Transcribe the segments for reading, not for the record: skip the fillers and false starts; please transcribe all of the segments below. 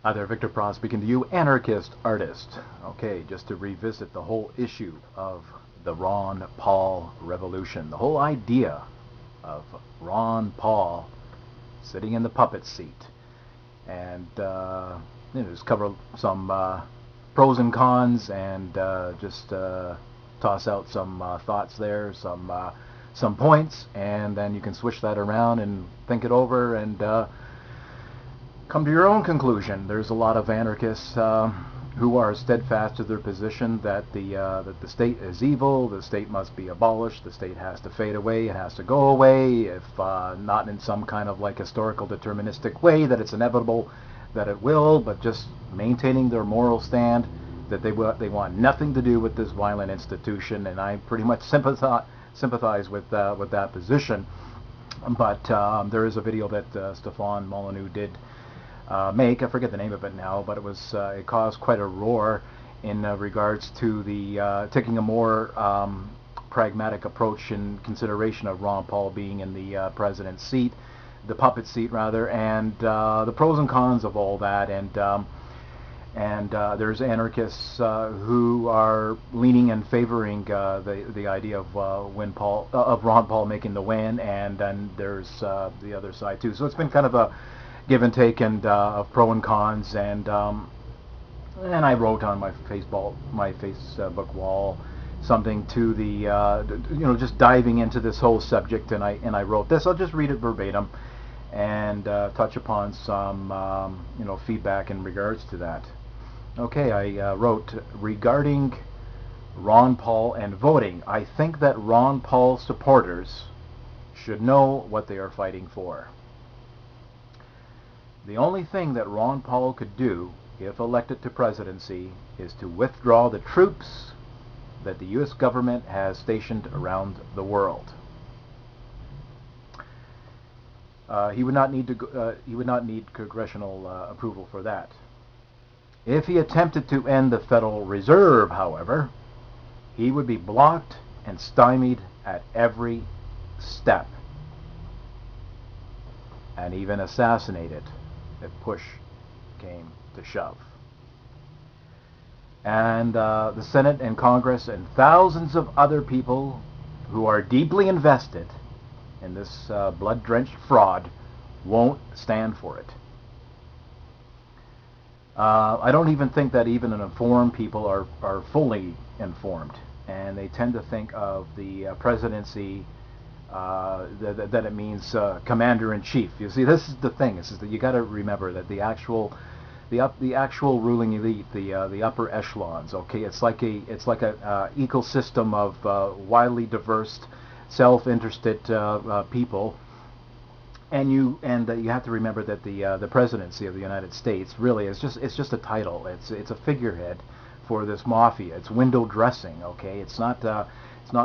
Hi there, Victor Pross speaking to you, anarchist artist. Okay, just to revisit the whole issue of the Ron Paul revolution, the whole idea of Ron Paul sitting in the puppet seat, and just cover some pros and cons, and just toss out some thoughts there, some points, and then you can switch that around and think it over and come to your own conclusion. There's a lot of anarchists who are steadfast to their position that the state is evil, the state must be abolished, the state has to fade away, it has to go away, if not in some kind of like historical deterministic way that it's inevitable that it will, but just maintaining their moral stand that they want nothing to do with this violent institution, and I pretty much sympathize with that position. But there is a video that Stefan Molyneux did make. I forget the name of it now, but it caused quite a roar in regards to the taking a more pragmatic approach in consideration of Ron Paul being in the president's seat, the puppet seat rather, and the pros and cons of all that, and there's anarchists who are leaning and favoring the idea of Ron Paul making the win, and then there's the other side too. So it's been kind of a give and take and of pro and cons, and I wrote on my Facebook wall something to the just diving into this whole subject, and I wrote this. I'll just read it verbatim and touch upon some feedback in regards to that. Okay, I wrote regarding Ron Paul and voting. I think that Ron Paul supporters should know what they are fighting for. The only thing that Ron Paul could do, if elected to presidency, is to withdraw the troops that the U.S. government has stationed around the world. He would not need congressional approval for that. If he attempted to end the Federal Reserve, however, he would be blocked and stymied at every step, and even assassinated if push came to shove. And the Senate and Congress and thousands of other people who are deeply invested in this blood-drenched fraud won't stand for it. I don't even think that even informed people are fully informed, and they tend to think of the presidency that it means commander-in-chief. You see, this is the thing. This is that you got to remember that the actual ruling elite, the upper echelons. Okay, it's like a ecosystem of widely diverse, self-interested people. And you have to remember that the presidency of the United States really is just a title. It's a figurehead for this mafia. It's window dressing. Okay, it's not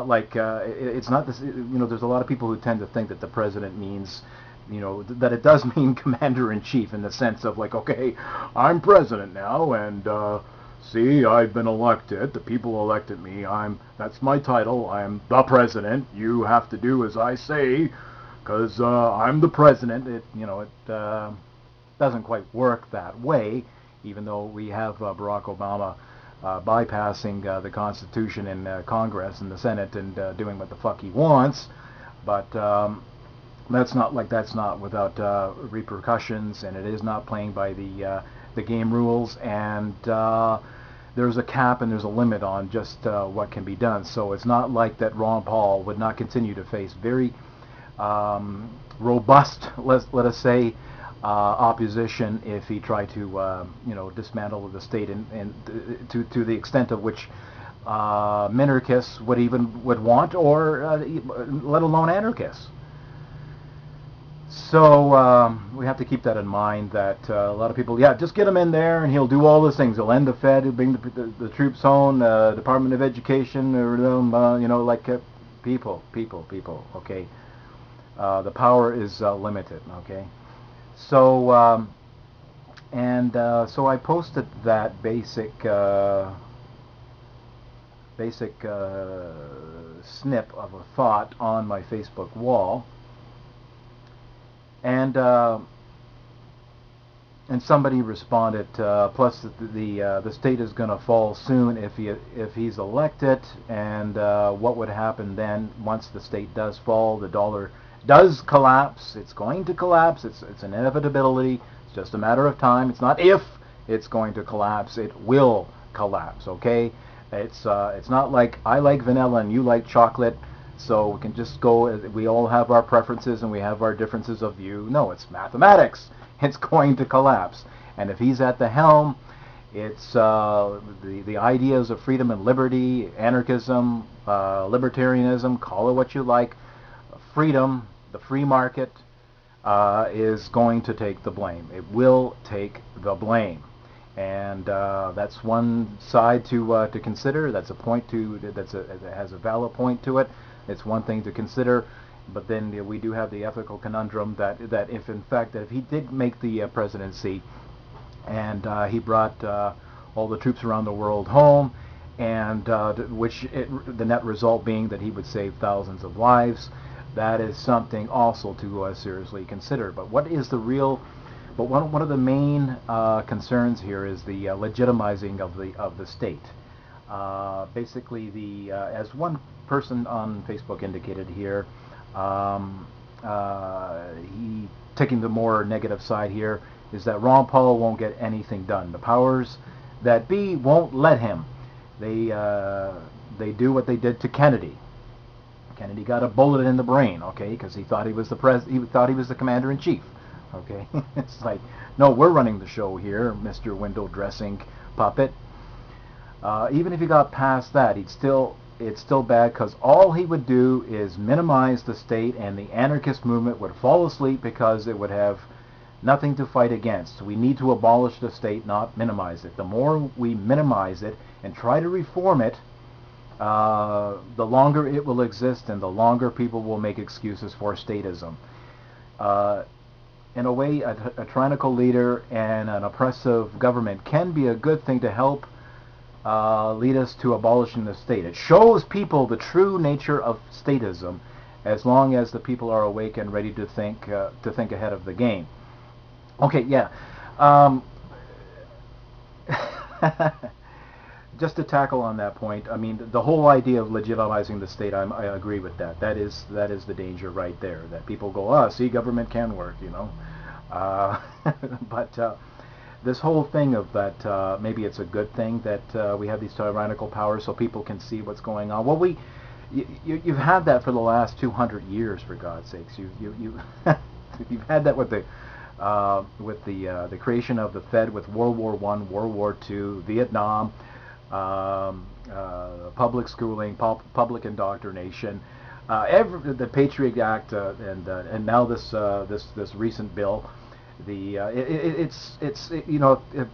like it's not this. There's a lot of people who tend to think that the president means, that it does mean commander-in-chief in the sense of like, okay, I'm president now, and see, I've been elected. The people elected me. That's my title. I'm the president. You have to do as I say, because I'm the president. It doesn't quite work that way, even though we have Barack Obama bypassing the Constitution in Congress and the Senate and doing what the fuck he wants. But that's not without repercussions, and it is not playing by the game rules, and there's a cap and there's a limit on just what can be done. So it's not like that Ron Paul would not continue to face very robust, let us say, opposition if he tried to dismantle the state, and to the extent of which minarchists would want, or let alone anarchists. So we have to keep that in mind, that a lot of people, just get him in there and he'll do all those things. He'll end the Fed, he'll bring the troops home, Department of Education, or people, okay. The power is limited, okay. So so I posted that basic snip of a thought on my Facebook wall, and and somebody responded, plus the state is going to fall soon if he's elected, and what would happen then once the state does fall? The dollar does collapse. It's going to collapse. It's an inevitability. It's just a matter of time. It's not if it's going to collapse. It will collapse. Okay. It's not like I like vanilla and you like chocolate, so we can just go. We all have our preferences and we have our differences of view. No, it's mathematics. It's going to collapse. And if he's at the helm, it's the ideas of freedom and liberty, anarchism, libertarianism, call it what you like, freedom, the free market, is going to take the blame. It will take the blame. And that's one side to consider. That's a point that has a valid point to it. It's one thing to consider. But then we do have the ethical conundrum that if he did make the presidency, and he brought all the troops around the world home, and the net result being that he would save thousands of lives, that is something also to seriously consider. But what is the real? But one of the main concerns here is the legitimizing of the state. Basically, as one person on Facebook indicated here. He taking the more negative side here is that Ron Paul won't get anything done. The powers that be won't let him. They do what they did to Kennedy. Kennedy got a bullet in the brain, okay, because he thought he was the commander in chief. Okay, it's like, no, we're running the show here, Mr. Window dressing puppet. Even if he got past that, it's still bad, because all he would do is minimize the state, and the anarchist movement would fall asleep because it would have nothing to fight against. We need to abolish the state, not minimize it. The more we minimize it and try to reform it, the longer it will exist, and the longer people will make excuses for statism. In a way, a tyrannical leader and an oppressive government can be a good thing to help lead us to abolishing the state. It shows people the true nature of statism, as long as the people are awake and ready to think ahead of the game. Okay, yeah. Just to tackle on that point, I mean, the whole idea of legitimizing the state, I agree with that. That is the danger right there. That people go, see, government can work, you know. But this whole thing of that, maybe it's a good thing that we have these tyrannical powers so people can see what's going on. Well, you've had that for the last 200 years, for God's sakes. You've had that with the creation of the Fed, with World War I, World War II, Vietnam, public schooling, public indoctrination, the Patriot Act, and now this recent bill.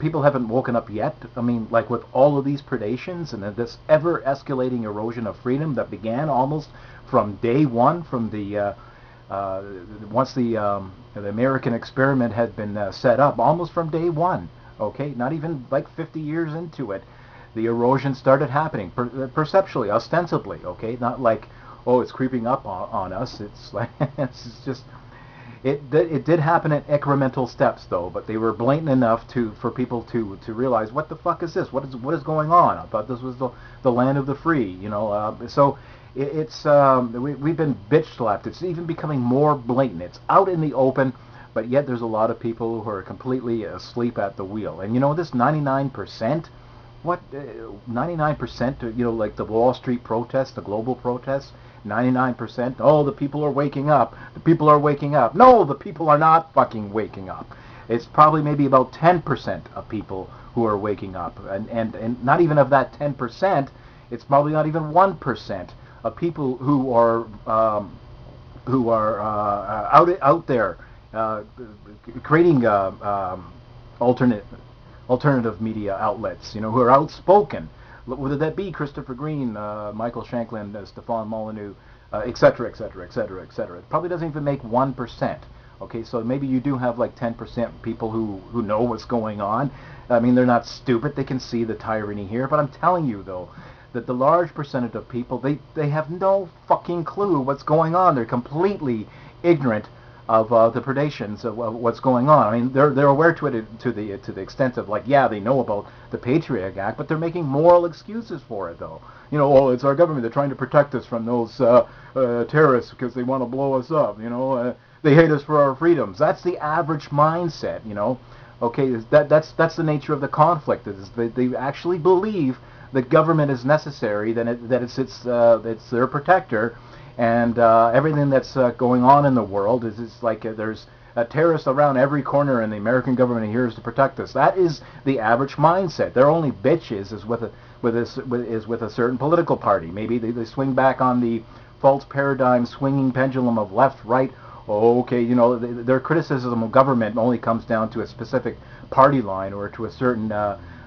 People haven't woken up yet. I mean, like with all of these predations and this ever escalating erosion of freedom that began almost from day one, from once the American experiment had been set up, almost from day one. Okay, not even like 50 years into it, the erosion started happening perceptually, ostensibly. Okay, not like, oh, it's creeping up on us. It's like it's just. It did happen at incremental steps, though, but they were blatant enough for people to realize, what the fuck is this? What is going on? I thought this was the land of the free, you know. So we've been bitch slapped. It's even becoming more blatant. It's out in the open, but yet there's a lot of people who are completely asleep at the wheel. And you know, this 99%. What 99%? You know, like the Wall Street protests, the global protests. 99%. Oh, the people are waking up. The people are waking up. No, the people are not fucking waking up. It's probably maybe about 10% of people who are waking up, and not even of that 10%. It's probably not even 1% of people who are out there creating alternative media outlets. You know, who are outspoken. Whether that be Christopher Green, Michael Shanklin, Stefan Molyneux, etc., etc., etc., etc. It probably doesn't even make 1%. Okay, so maybe you do have like 10% people who know what's going on. I mean, they're not stupid. They can see the tyranny here. But I'm telling you, though, that the large percentage of people, they have no fucking clue what's going on. They're completely ignorant the predations of what's going on. I mean, they're aware to it to the extent of, like, yeah, they know about the Patriot Act, but they're making moral excuses for it, though. You know, oh, it's our government. They're trying to protect us from those terrorists because they want to blow us up. You know, they hate us for our freedoms. That's the average mindset. You know, okay, that's the nature of the conflict. Is they actually believe the government is necessary, that it's their protector, and everything that's going on in the world is like there's a terrorist around every corner, and the American government here is to protect us. That is the average mindset. Their only bitches is with a certain political party. Maybe they swing back on the false paradigm swinging pendulum of left, right. Oh, okay, you know, their criticism of government only comes down to a specific party line or to a certain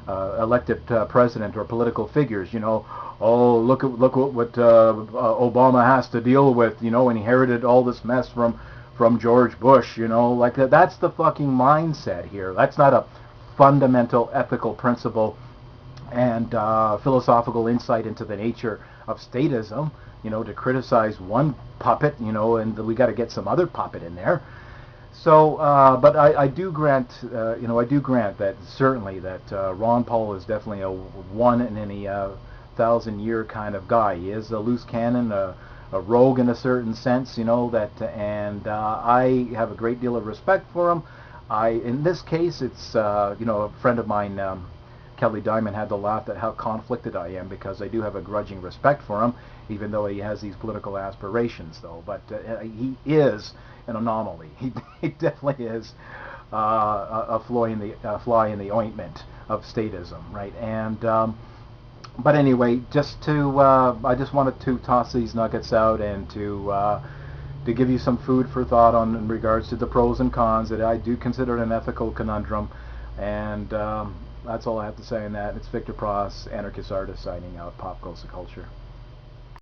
elected president or political figures. You know, oh, look what Obama has to deal with. You know, inherited all this mess from George Bush. You know, like that's the fucking mindset here. That's not a fundamental ethical principle and philosophical insight into the nature of statism. You know, to criticize one puppet, you know, and we got to get some other puppet in there. So, but I do grant, I do grant that certainly that Ron Paul is definitely a one in any 1,000-year kind of guy. He is a loose cannon, a rogue in a certain sense, you know, and I have a great deal of respect for him. In this case, it's, a friend of mine, Kelly Diamond, had to laugh at how conflicted I am, because I do have a grudging respect for him, even though he has these political aspirations, though. But he is an anomaly. He definitely is a fly in the ointment of statism, right? And but anyway, I just wanted to toss these nuggets out and to give you some food for thought in regards to the pros and cons. That I do consider it an ethical conundrum, and that's all I have to say on that. It's Victor Pross, anarchist artist, signing out. Pop Culture.